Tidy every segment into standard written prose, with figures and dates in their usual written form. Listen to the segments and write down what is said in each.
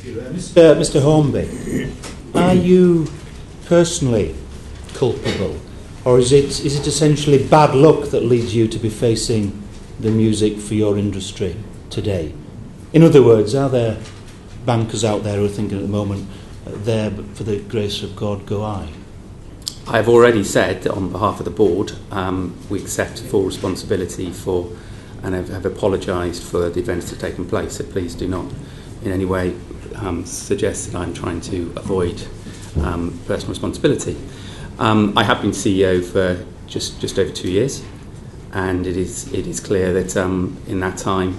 Mr. Hornby, are you personally culpable, or is it essentially bad luck that leads you to be facing the music for your industry today? In other words, are there bankers out there who are thinking at the moment, there but for the grace of God go I? I've already said that on behalf of the board, we accept full responsibility for and have apologised for the events that have taken place, so please do not in any way suggest that I'm trying to avoid personal responsibility. I have been CEO for just over 2 years, and it is clear that in that time,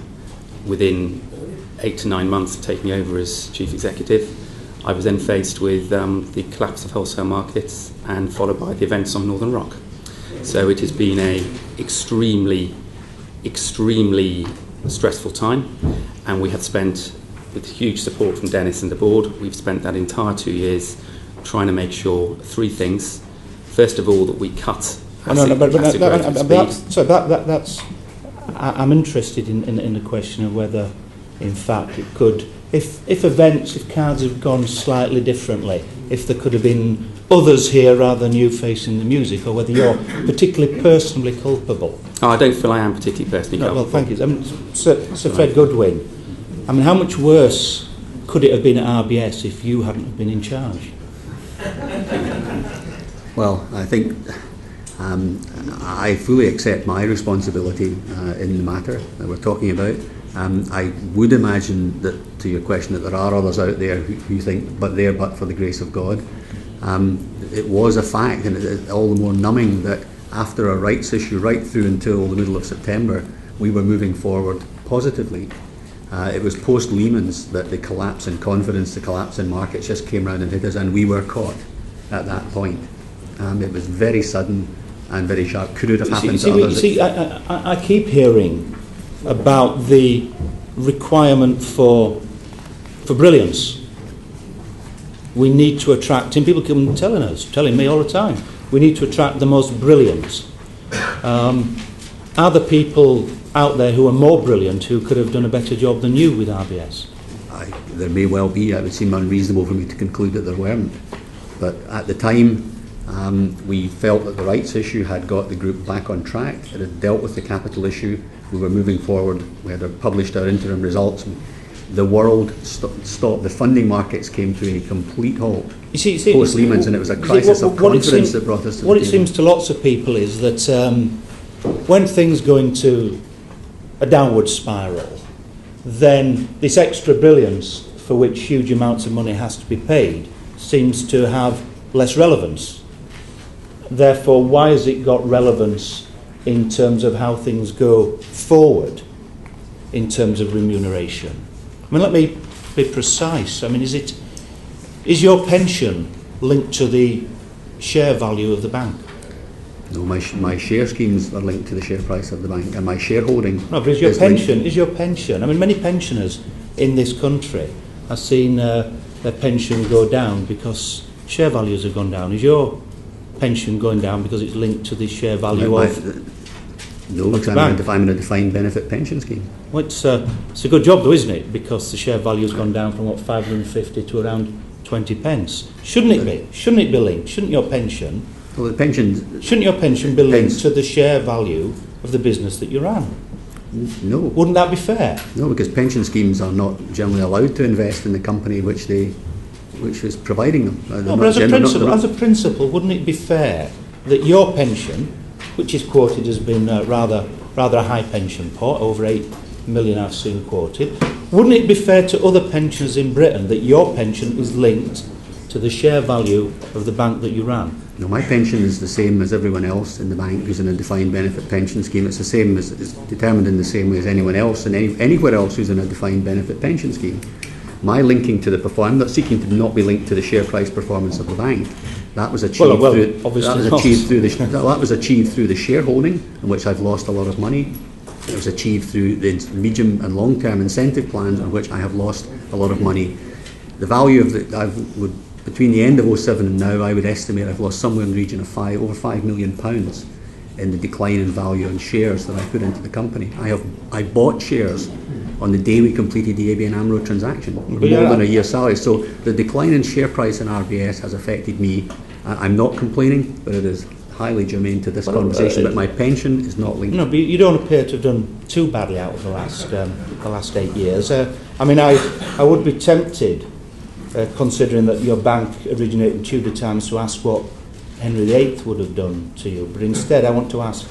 within 8 to 9 months of taking over as chief executive, I was then faced with the collapse of wholesale markets and followed by the events on Northern Rock. So it has been a extremely stressful time, and we have spent, with huge support from Dennis and the board, we've spent that entire 2 years trying to make sure three things. First of all, that we cut asset growth at speed. I'm interested in the question of whether, in fact, it could, if cards have gone slightly differently, if there could have been others here rather than you facing the music, or whether you're particularly personally culpable. Oh, I don't feel I am particularly personally culpable. Well, thank you. Sir Fred Goodwin, I mean, how much worse could it have been at RBS if you hadn't been in charge? Well, I think I fully accept my responsibility in the matter that we're talking about. I would imagine that, to your question, that there are others out there who think, but for the grace of God. It was a fact, and it's all the more numbing that after a rights issue right through until the middle of September, we were moving forward positively. It was post-Lehman's that the collapse in confidence, the collapse in markets just came round and hit us, and we were caught at that point. It was very sudden and very sharp. Could it have happened to others? I keep hearing about the requirement for brilliance. We need to attract, and people keep telling me all the time, we need to attract the most brilliant. Are there people out there who are more brilliant who could have done a better job than you with RBS? There may well be. It would seem unreasonable for me to conclude that there weren't. But at the time, we felt that the rights issue had got the group back on track. It had dealt with the capital issue. We were moving forward. We had published our interim results. The world stopped. The funding markets came to a complete halt post Lehman's, and it was a crisis of confidence that brought us to the table. What it seems to lots of people is that when things go into a downward spiral, then this extra brilliance for which huge amounts of money has to be paid seems to have less relevance. Therefore, why has it got relevance in terms of how things go forward in terms of remuneration? I mean, let me be precise. I mean, is your pension linked to the share value of the bank? No, my share schemes are linked to the share price of the bank, and my shareholding. No, but is your pension? I mean, many pensioners in this country have seen their pension go down because share values have gone down. Is your pension going down because it's linked to the share value No, because I'm in a defined benefit pension scheme. Well, it's a good job though, isn't it? Because the share value has gone down from 550 to around 20 pence. Shouldn't it be? Shouldn't it be linked? Shouldn't your pension? Well, the pension. Shouldn't your pension be linked to the share value of the business that you ran? No. Wouldn't that be fair? No, because pension schemes are not generally allowed to invest in the company which is providing them. No, but as a principle, wouldn't it be fair that your pension, which is quoted as being rather a high pension pot, over 8 million I've seen quoted, wouldn't it be fair to other pensioners in Britain that your pension is linked to the share value of the bank that you ran? No, my pension is the same as everyone else in the bank who's in a defined benefit pension scheme. It's the same as, it's determined in the same way as anyone else and anywhere else who's in a defined benefit pension scheme. My linking to the performance, I'm not seeking to not be linked to the share price performance of the bank. That was achieved through the shareholding, in which I've lost a lot of money. It was achieved through the medium and long-term incentive plans, in which I have lost a lot of money. The value of between the end of 2007 and now, I would estimate I've lost somewhere in the region of over £5 million in the decline in value on shares that I put into the company. I bought shares on the day we completed the ABN AMRO transaction, more Yeah. than a year's salary. So the decline in share price in RBS has affected me. I'm not complaining, but it is highly germane to this conversation. But my pension is not linked. No, but you don't appear to have done too badly out of the last 8 years. I mean, I would be tempted, considering that your bank originated in Tudor times, to ask what Henry VIII would have done to you. But instead, I want to ask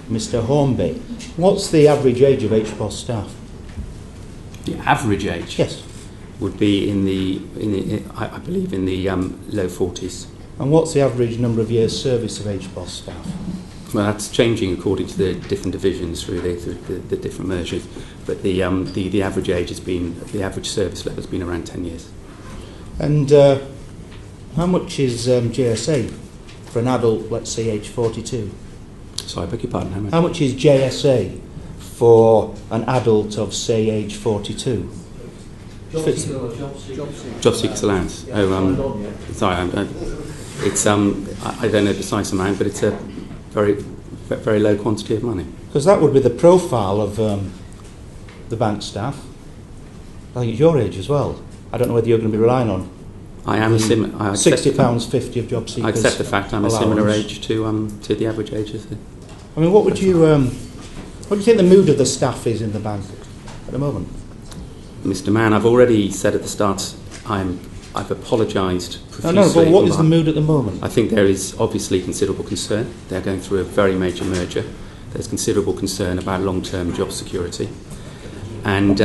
Mr. Hornby, what's the average age of HBOS staff? The average age Yes. would be I believe in the low 40s. And what's the average number of years service of HBOS staff? Well, that's changing according to the different divisions through the different mergers. But the average age has been, the average service level has been around 10 years. And how much is JSA for an adult, let's say, age 42? So I beg your pardon, how much? How much is JSA for an adult of, say, age 42? Job seekers allowance. Sorry, I don't know the precise amount, but it's a very low quantity of money. Because that would be the profile of the bank staff. I think it's your age as well. I don't know whether you're going to be relying on. I am £60.50 of job seekers. I accept the fact I'm allowance. a similar age to the average age. I mean, what do you think the mood of the staff is in the bank at the moment? Mr. Mann, I've already said at the start I've apologised profusely. No, but what is the mood at the moment? I think there is obviously considerable concern. They're going through a very major merger. There's considerable concern about long-term job security. And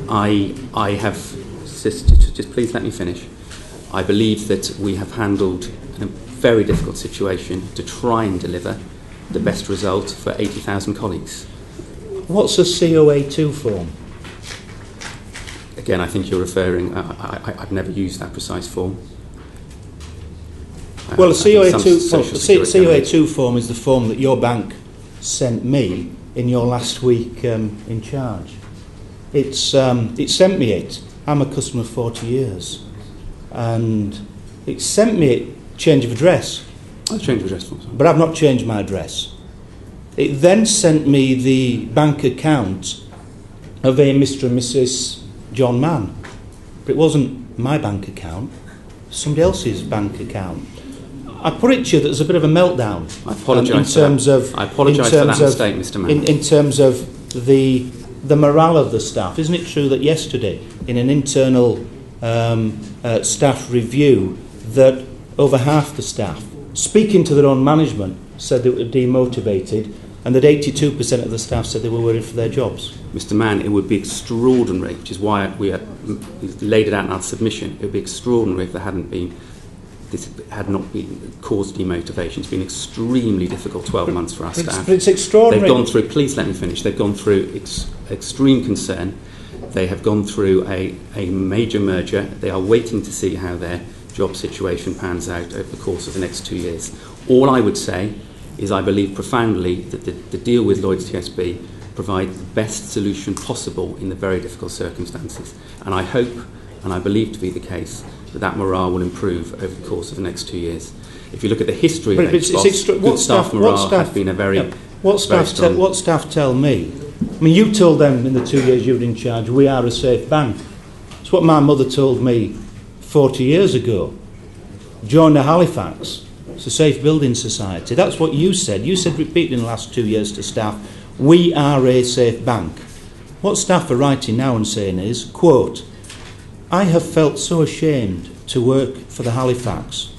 I have, just please let me finish. I believe that we have handled a very difficult situation to try and deliver the best result for 80,000 colleagues. What's a COA2 form? Again, I think you're referring, I've never used that precise form. Well, a COA2 form is the form that your bank sent me in your last week in charge. It sent me it. I'm a customer 40 years. And it sent me it, change of address. I'll change of address form. But I've not changed my address. It then sent me the bank account of a Mr. and Mrs. John Mann. But it wasn't my bank account, somebody else's bank account. I put it to you that there's a bit of a meltdown. I apologise I apologise for that mistake, Mr. Mann. In terms of the morale of the staff. Isn't it true that yesterday, in an internal staff review, that over half the staff, speaking to their own management, said they were demotivated, and that 82% of the staff said they were worried for their jobs? Mr. Mann, it would be extraordinary, which is why we laid it out in our submission. It would be extraordinary if there this had not been caused demotivation. It's been extremely difficult 12 months for our staff. But it's extraordinary. They've gone through, please let me finish, they've gone through extreme concern. They have gone through a major merger. They are waiting to see how their job situation pans out over the course of the next 2 years. All I would say is I believe profoundly that the deal with Lloyds TSB provides the best solution possible in the very difficult circumstances. And I hope, and I believe to be the case, that morale will improve over the course of the next 2 years. If you look at the history of HBOS, good staff morale has been a very, what staff tell me? I mean, you told them in the 2 years you were in charge, we are a safe bank. It's what my mother told me 40 years ago. Join the Halifax. It's a safe building society. That's what you said. You said repeatedly in the last 2 years to staff, we are a safe bank. What staff are writing now and saying is, quote, I have felt so ashamed to work for the Halifax.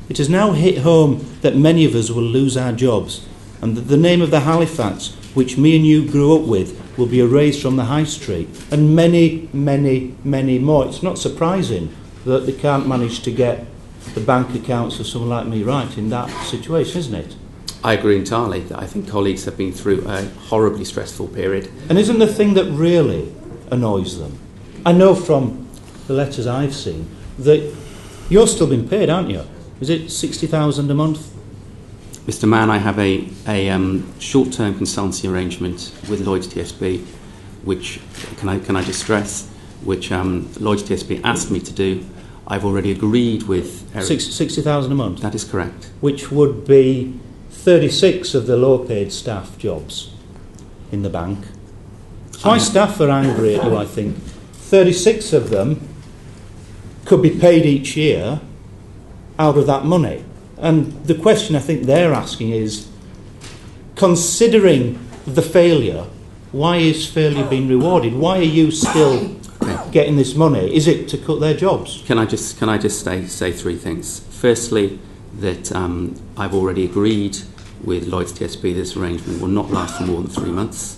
It has now hit home that many of us will lose our jobs, and that the name of the Halifax, which me and you grew up with, will be erased from the high street, and many, many, many more. It's not surprising that they can't manage to get the bank accounts of someone like me right in that situation, isn't it? I agree entirely. I think colleagues have been through a horribly stressful period. And isn't the thing that really annoys them? I know from the letters I've seen that you're still being paid, aren't you? Is it 60,000 a month? Mr. Mann, I have a short-term consultancy arrangement with Lloyds TSB, which can I just stress, which Lloyds TSB asked me to do. I've already agreed with Eric. 60,000 a month? That is correct. Which would be 36 of the low-paid staff jobs in the bank. So my staff are angry at you, I think. 36 of them could be paid each year out of that money. And the question I think they're asking is, considering the failure, why is failure being rewarded? Why are you still getting this money? Is it to cut their jobs? Can I just say three things? Firstly, that I've already agreed with Lloyds TSB this arrangement will not last for more than 3 months.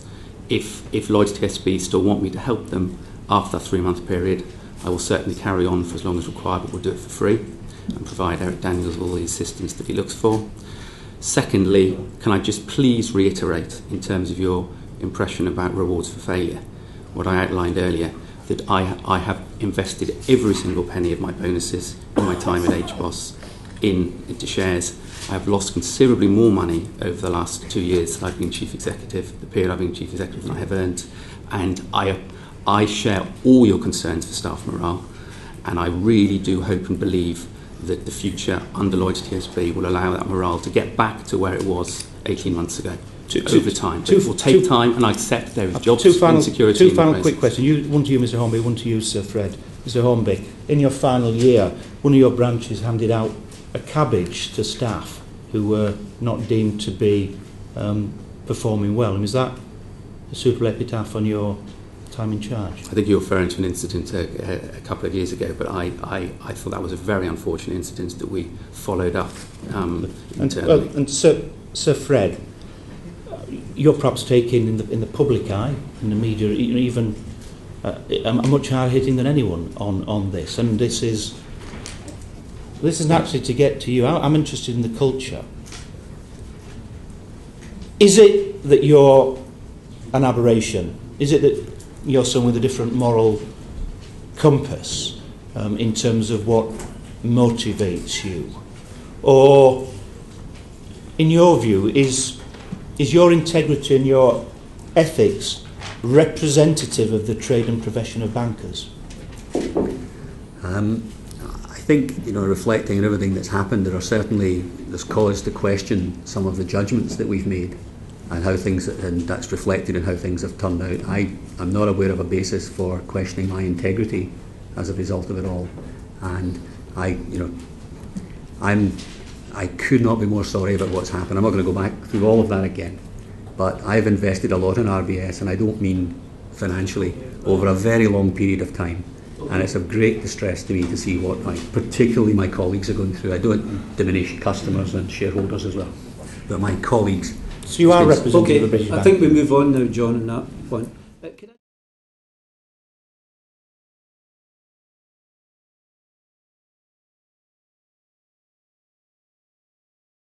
If Lloyds TSB still want me to help them after that 3-month period, I will certainly carry on for as long as required, but we'll do it for free and provide Eric Daniels with all the assistance that he looks for. Secondly, can I just please reiterate, in terms of your impression about rewards for failure, what I outlined earlier, that I have invested every single penny of my bonuses in my time at HBOS into shares. I have lost considerably more money over the last 2 years that I've been Chief Executive, the period I've been Chief Executive, than I have earned. And I share all your concerns for staff morale, and I really do hope and believe that the future under Lloyds TSB will allow that morale to get back to where it was 18 months ago. Over time. It will take time, and I accept there is job insecurity. Two final quick questions. One to you, Mr. Hornby, one to you, Sir Fred. Mr. Hornby, in your final year, one of your branches handed out a cabbage to staff who were not deemed to be performing well. And is that a suitable epitaph on your time in charge? I think you're referring to an incident a couple of years ago, but I thought that was a very unfortunate incident that we followed up internally. And Sir Fred, you're perhaps taking in the public eye, in the media, even much higher hitting than anyone on this. And this is naturally to get to you. I'm interested in the culture. Is it that you're an aberration? Is it that you're someone with a different moral compass in terms of what motivates you? Or, in your view, is your integrity and your ethics representative of the trade and profession of bankers? I think, reflecting on everything that's happened, there's cause to question some of the judgments that we've made and and that's reflected in how things have turned out. I'm not aware of a basis for questioning my integrity as a result of it all, and I could not be more sorry about what's happened. I'm not going to go back through all of that again, but I've invested a lot in RBS, and I don't mean financially, over a very long period of time, and it's of great distress to me to see what particularly my colleagues are going through. I don't diminish customers and shareholders as well, but my colleagues. So you are representative of the British Bank. I think we move on now, John, on that point.